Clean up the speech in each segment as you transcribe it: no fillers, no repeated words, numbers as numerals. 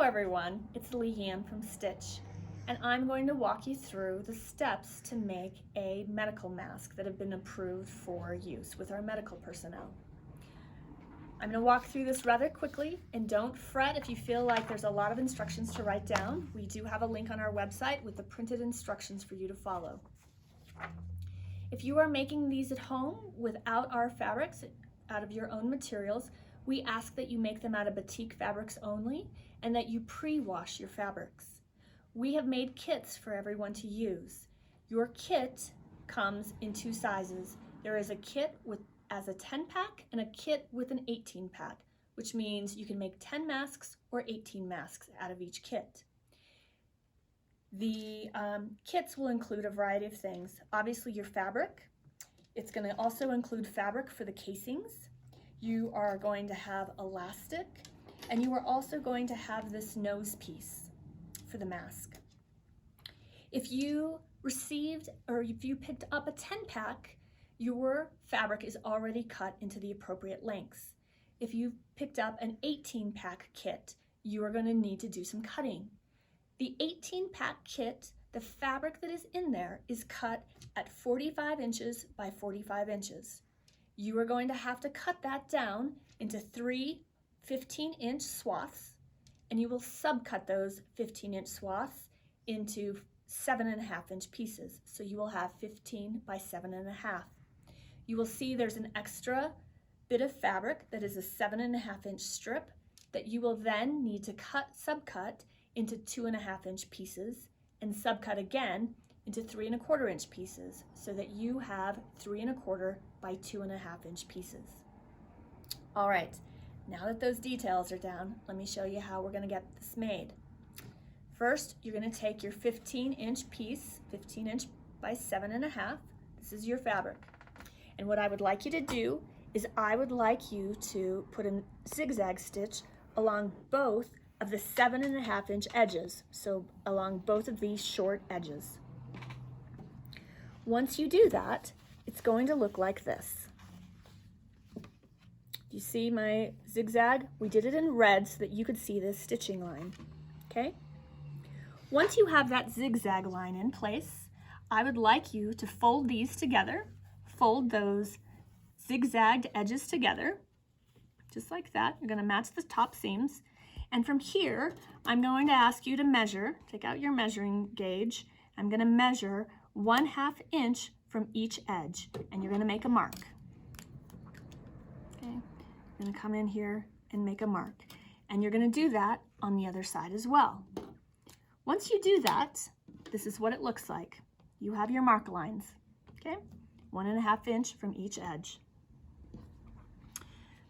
everyone, it's Leanne from Stitch, and I'm going to walk you through the steps to make a medical mask that have been approved for use with our medical personnel. I'm going to walk through this rather quickly, and don't fret if you feel like there's a lot of instructions to write down. We do have a link on our website with the printed instructions for you to follow. If you are making these at home without our fabrics, out of your own materials, we ask that you make them out of batik fabrics only and that you pre-wash your fabrics. We have made kits for everyone to use. Your kit comes in two sizes. There is a kit as a 10-pack and a kit with an 18-pack, which means you can make 10 masks or 18 masks out of each kit. The kits will include a variety of things. Obviously your fabric. It's going to also include fabric for the casings. You are going to have elastic, and you are also going to have this nose piece for the mask. If you received or if you picked up a 10-pack, your fabric is already cut into the appropriate lengths. If you picked up an 18-pack kit, you are going to need to do some cutting. The 18-pack kit, the fabric that is in there is cut at 45 inches by 45 inches. You are going to have to cut that down into 3 15-inch swaths, and you will subcut those 15-inch swaths into 7.5-inch pieces. So you will have 15 by 7.5. You will see there's an extra bit of fabric that is a 7.5-inch strip that you will then need to subcut into 2.5-inch pieces and subcut again into 3.25-inch pieces so that you have 3.25 by 2.5-inch pieces. All right, now that those details are down, let me show you how we're going to get this made. First, you're going to take your 15-inch piece, 15-inch by 7.5. This is your fabric. And what I would like you to do is I would like you to put a zigzag stitch along both of the 7.5-inch edges, so along both of these short edges. Once you do that, it's going to look like this. You see my zigzag? We did it in red so that you could see this stitching line, okay? Once you have that zigzag line in place, I would like you to fold these together, fold those zigzagged edges together, just like that. You're gonna match the top seams. And from here, I'm going to ask you to measure, take out your measuring gauge. I'm gonna measure 1/2 inch from each edge, and you're gonna make a mark. Okay, you're gonna come in here and make a mark. And you're gonna do that on the other side as well. Once you do that, this is what it looks like. You have your mark lines, okay? 1.5 inch from each edge.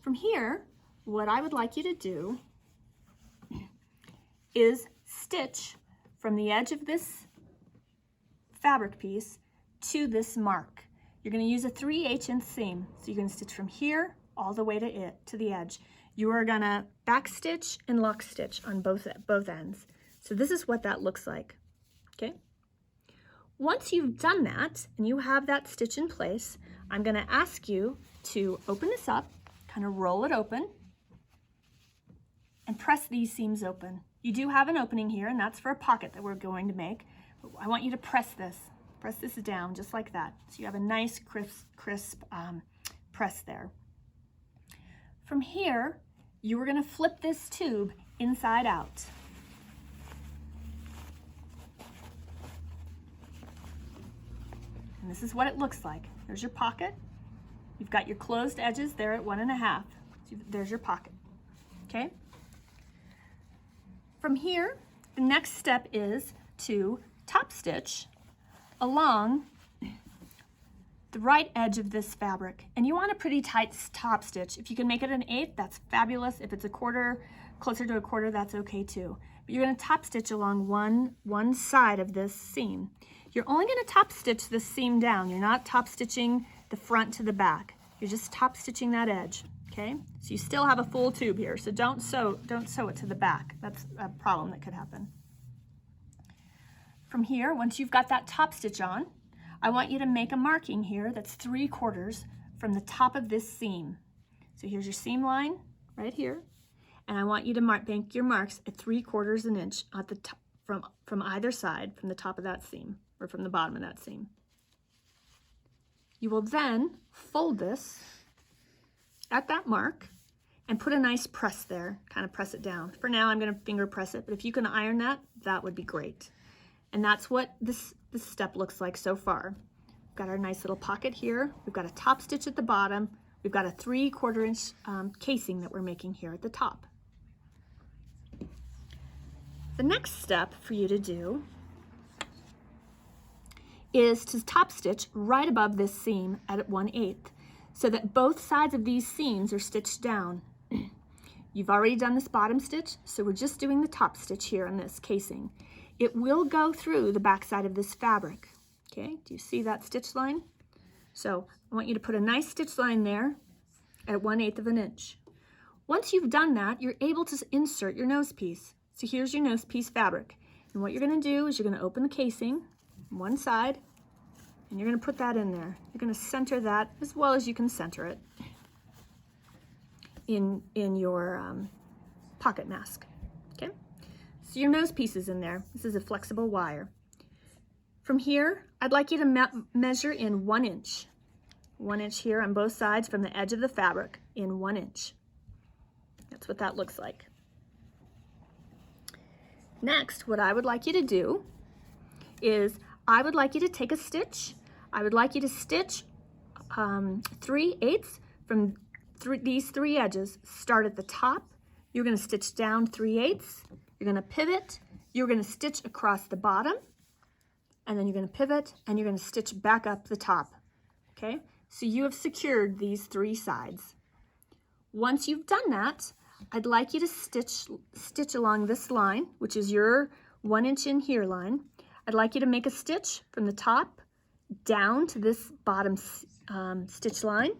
From here, what I would like you to do is stitch from the edge of this fabric piece to this mark. You're going to use a 3/8 inch seam. So you're going to stitch from here all the way to the edge. You are going to back stitch and lock stitch on both ends. So this is what that looks like. Okay? Once you've done that and you have that stitch in place, I'm going to ask you to open this up, kind of roll it open, and press these seams open. You do have an opening here, and that's for a pocket that we're going to make. I want you to press this down just like that. So you have a nice crisp press there. From here, you are going to flip this tube inside out. And this is what it looks like. There's your pocket. You've got your closed edges there at 1.5. So there's your pocket, okay? From here, the next step is to top stitch along the right edge of this fabric. And you want a pretty tight top stitch. If you can make it an 1/8, that's fabulous. If it's a quarter, closer to a quarter, that's okay too. But you're going to top stitch along one side of this seam. You're only going to top stitch this seam down. You're not top stitching the front to the back. You're just top stitching that edge. Okay, so you still have a full tube here, so don't sew it to the back. That's a problem that could happen. From here, once you've got that top stitch on, I want you to make a marking here that's 3/4 from the top of this seam. So here's your seam line right here, and I want you to make your marks at 3/4 an inch at the top, from either side, from the top of that seam or from the bottom of that seam. You will then fold this at that mark and put a nice press there, kind of press it down. For now, I'm going to finger press it, but if you can iron that, that would be great. And that's what this step looks like so far. We've got our nice little pocket here. We've got a top stitch at the bottom. We've got a 3/4 inch casing that we're making here at the top. The next step for you to do is to top stitch right above this seam at 1/8 so that both sides of these seams are stitched down. You've already done this bottom stitch, so we're just doing the top stitch here on this casing. It will go through the back side of this fabric. Okay, do you see that stitch line? So I want you to put a nice stitch line there at 1/8 of an inch. Once you've done that, you're able to insert your nose piece. So here's your nose piece fabric. And what you're going to do is you're going to open the casing on one side, and you're going to put that in there. You're going to center that as well as you can center it in your pocket mask. Okay, so your nose piece is in there. This is a flexible wire. From here, I'd like you to measure in 1 inch. 1 inch here on both sides from the edge of the fabric in 1 inch. That's what that looks like. Next, what I would like you to do is I would like you to take a stitch. I would like you to stitch 3/8 from these 3 edges. Start at the top. You're going to stitch down 3/8. You're going to pivot. You're going to stitch across the bottom. And then you're going to pivot and you're going to stitch back up the top. Okay? So you have secured these 3 sides. Once you've done that, I'd like you to stitch along this line, which is your 1 inch in here line. I'd like you to make a stitch from the top down to this bottom stitch line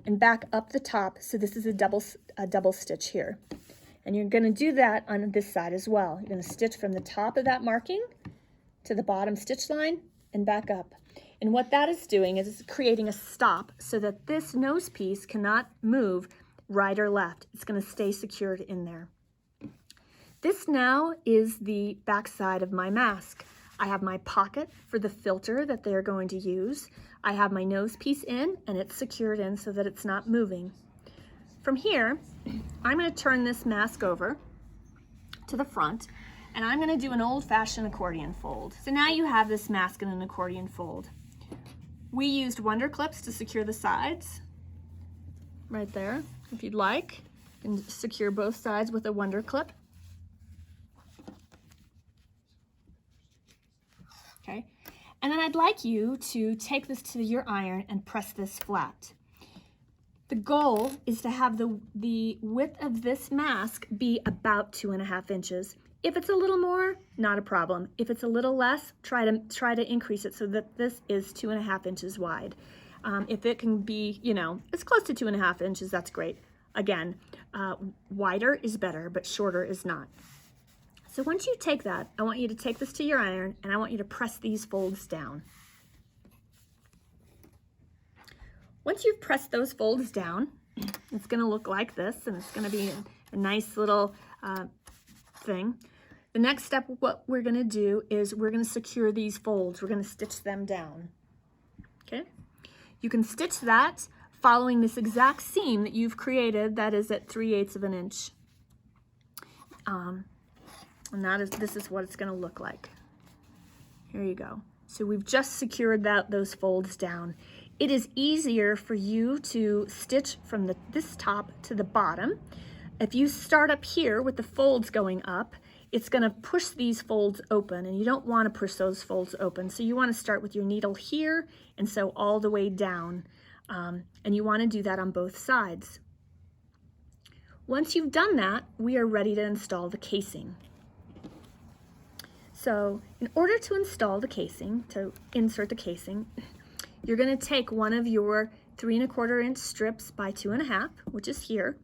and back up the top. So this is a double stitch here. And you're going to do that on this side as well. You're going to stitch from the top of that marking to the bottom stitch line and back up. And what that is doing is it's creating a stop so that this nose piece cannot move right or left. It's going to stay secured in there. This now is the back side of my mask. I have my pocket for the filter that they're going to use. I have my nose piece in and it's secured in so that it's not moving. From here, I'm going to turn this mask over to the front and I'm going to do an old-fashioned accordion fold. So now you have this mask in an accordion fold. We used Wonder clips to secure the sides right there. If you'd like, you can secure both sides with a Wonder clip. Okay, and then I'd like you to take this to your iron and press this flat. The goal is to have the width of this mask be about 2.5 inches. If it's a little more, not a problem. If it's a little less, try to increase it so that this is 2.5 inches wide. If it can be, it's close to 2.5 inches, that's great. Again, wider is better, but shorter is not. So once you take that, I want you to take this to your iron and I want you to press these folds down. Once you've pressed those folds down, it's going to look like this and it's going to be a nice little thing. The next step, what we're going to do is we're going to secure these folds. We're going to stitch them down. Okay? You can stitch that following this exact seam that you've created that is at 3/8 of an inch. And this is what it's going to look like. Here you go. So we've just secured those folds down. It is easier for you to stitch from this top to the bottom. If you start up here with the folds going up, it's going to push these folds open, and you don't want to push those folds open. So you want to start with your needle here and sew all the way down. And you want to do that on both sides. Once you've done that, we are ready to install the casing. So in order to install the casing, to insert the casing, you're going to take one of your 3¼ inch strips by 2.5, which is here,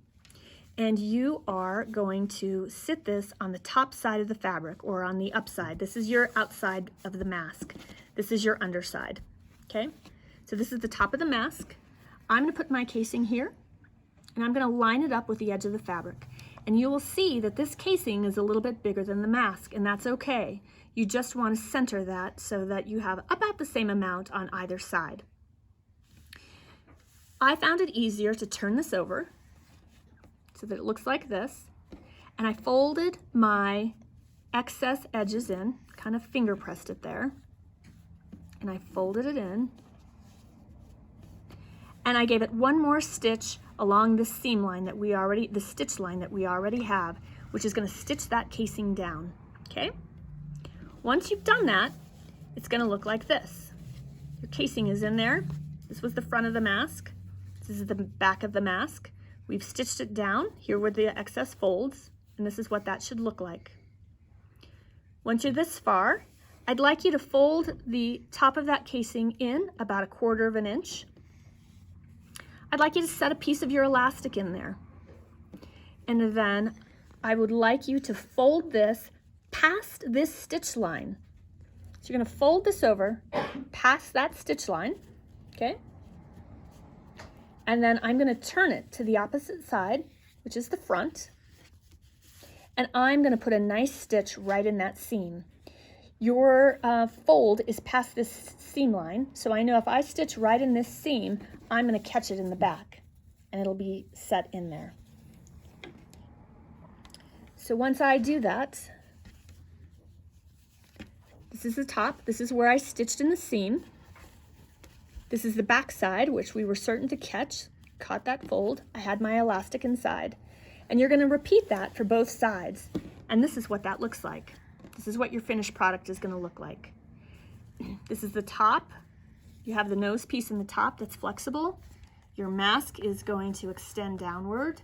and you are going to sit this on the top side of the fabric or on the upside. This is your outside of the mask. This is your underside, okay? So this is the top of the mask. I'm going to put my casing here, and I'm going to line it up with the edge of the fabric. And you will see that this casing is a little bit bigger than the mask, and that's okay. You just want to center that so that you have about the same amount on either side. I found it easier to turn this over so that it looks like this, and I folded my excess edges in, kind of finger pressed it there, and I folded it in, and I gave it one more stitch along the seam line that the stitch line that we already have, which is going to stitch that casing down, okay? Once you've done that, it's going to look like this. Your casing is in there. This was the front of the mask. This is the back of the mask. We've stitched it down. Here were the excess folds, and this is what that should look like. Once you're this far, I'd like you to fold the top of that casing in about 1/4 of an inch. I'd like you to set a piece of your elastic in there. And then I would like you to fold this past this stitch line. So you're going to fold this over past that stitch line, okay? And then I'm going to turn it to the opposite side, which is the front. And I'm going to put a nice stitch right in that seam. Your fold is past this seam line, so I know if I stitch right in this seam, I'm going to catch it in the back, and it'll be set in there. So once I do that, this is the top. This is where I stitched in the seam. This is the back side, which we were certain to catch. Caught that fold. I had my elastic inside. And you're going to repeat that for both sides. And this is what that looks like. This is what your finished product is going to look like. This is the top. You have the nose piece in the top that's flexible. Your mask is going to extend downward.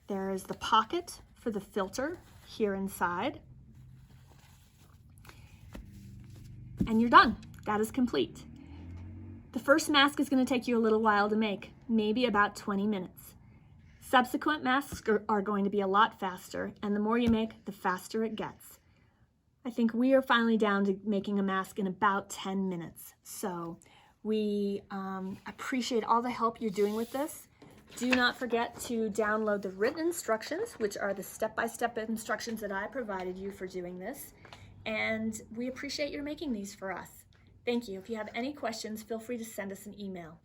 There is the pocket for the filter here inside. And you're done. That is complete. The first mask is going to take you a little while to make, maybe about 20 minutes. Subsequent masks are going to be a lot faster, and the more you make, the faster it gets. I think we are finally down to making a mask in about 10 minutes. So we appreciate all the help you're doing with this. Do not forget to download the written instructions, which are the step-by-step instructions that I provided you for doing this. And we appreciate your making these for us. Thank you. If you have any questions, feel free to send us an email.